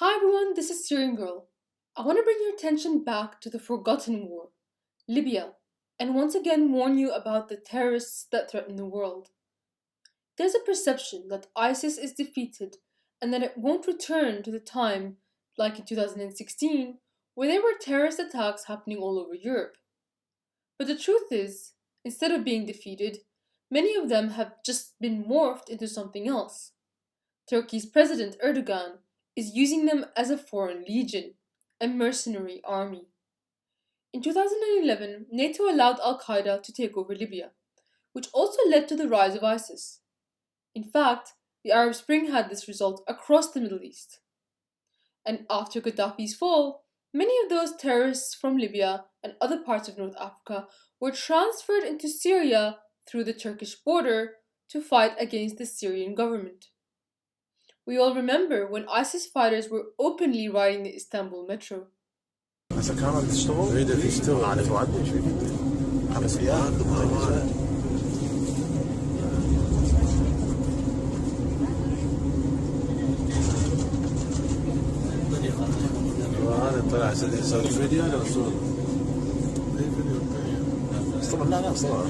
Hi everyone, this is Syrian Girl. I want to bring your attention back to the forgotten war, Libya, and once again warn you about the terrorists that threaten the world. There's a perception that ISIS is defeated and that it won't return to the time, like in 2016, where there were terrorist attacks happening all over Europe. But the truth is, instead of being defeated, many of them have just been morphed into something else. Turkey's President Erdogan is using them as a foreign legion, a mercenary army. In 2011, NATO allowed Al Qaeda to take over Libya, which also led to the rise of ISIS. In fact, the Arab Spring had this result across the Middle East. And after Gaddafi's fall, many of those terrorists from Libya and other parts of North Africa were transferred into Syria through the Turkish border to fight against the Syrian government. We all remember when ISIS fighters were openly riding the Istanbul metro. هسه كانت تشتغل؟ اريد تشتغل على توعدني شو فيك؟ 5 ايام هذا طلع يسوي فيديو ولا صور؟ اي فيديو بس طبعا لا صور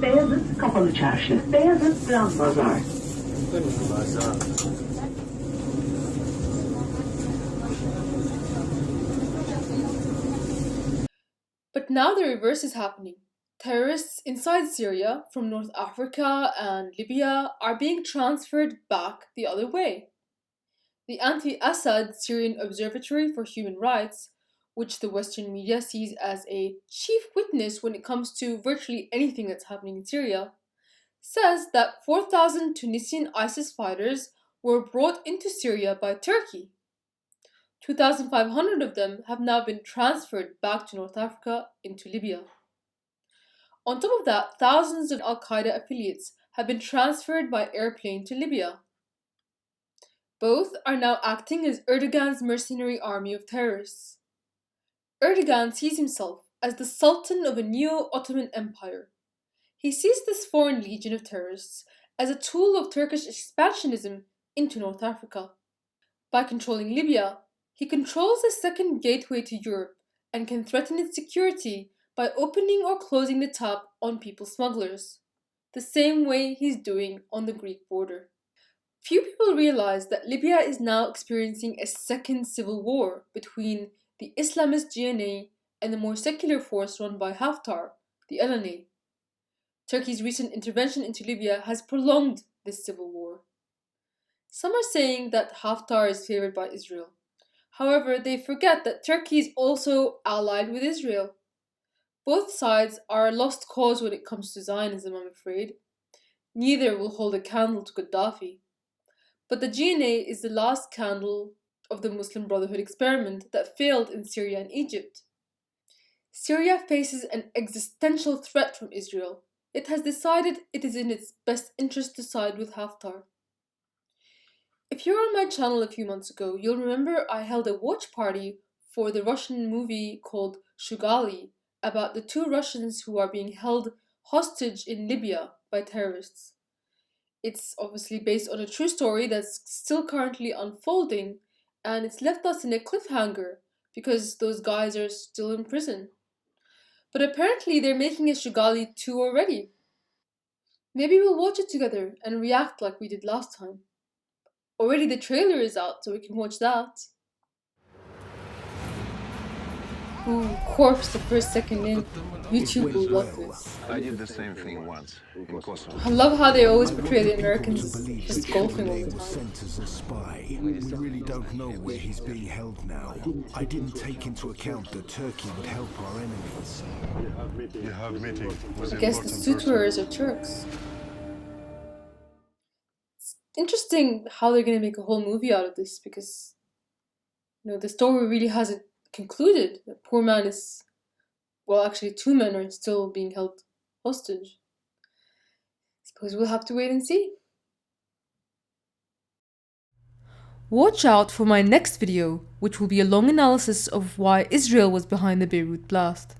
Beyazıt Kapalı Çarşı, Beyazıt Grand Bazar. But now the reverse is happening. Terrorists inside Syria from North Africa and Libya are being transferred back the other way. The anti-Assad Syrian Observatory for Human Rights, which the Western media sees as a chief witness when it comes to virtually anything that's happening in Syria, says that 4,000 Tunisian ISIS fighters were brought into Syria by Turkey. 2,500 of them have now been transferred back to North Africa into Libya. On top of that, thousands of Al Qaeda affiliates have been transferred by airplane to Libya. Both are now acting as Erdogan's mercenary army of terrorists. Erdogan sees himself as the Sultan of a neo-Ottoman empire. He sees this foreign legion of terrorists as a tool of Turkish expansionism into North Africa. By controlling Libya, he controls a second gateway to Europe and can threaten its security by opening or closing the tap on people smugglers, the same way he's doing on the Greek border. Few people realize that Libya is now experiencing a second civil war between the Islamist GNA and the more secular force run by Haftar, the LNA. Turkey's recent intervention into Libya has prolonged this civil war. Some are saying that Haftar is favored by Israel. However, they forget that Turkey is also allied with Israel. Both sides are a lost cause when it comes to Zionism, I'm afraid. Neither will hold a candle to Gaddafi. But the GNA is the last candle of the Muslim Brotherhood experiment that failed in Syria and Egypt. Syria faces an existential threat from Israel. It has decided it is in its best interest to side with Haftar. If you were on my channel a few months ago, you'll remember I held a watch party for the Russian movie called Shugali about the 2 Russians who are being held hostage in Libya by terrorists. It's obviously based on a true story that's still currently unfolding, and it's left us in a cliffhanger because those guys are still in prison. But apparently they're making a Shugali 2 already. Maybe we'll watch it together and react like we did last time. Already the trailer is out, so we can watch that. Ooh, corpse the first second in. YouTube will love this. I did the same thing once in Kosovo. I love how they always portray the Americans just golfing all the was time. sent as a spy. We really don't know where he's being held now. I didn't take into account that Turkey would help our enemies. You have meeting with I guess the suitors are Turks. It's interesting how they're going to make a whole movie out of this because, the story really hasn't concluded. The poor man is, well, actually 2 men are still being held hostage. Suppose we'll have to wait and see. Watch out for my next video, which will be a long analysis of why Israel was behind the Beirut blast.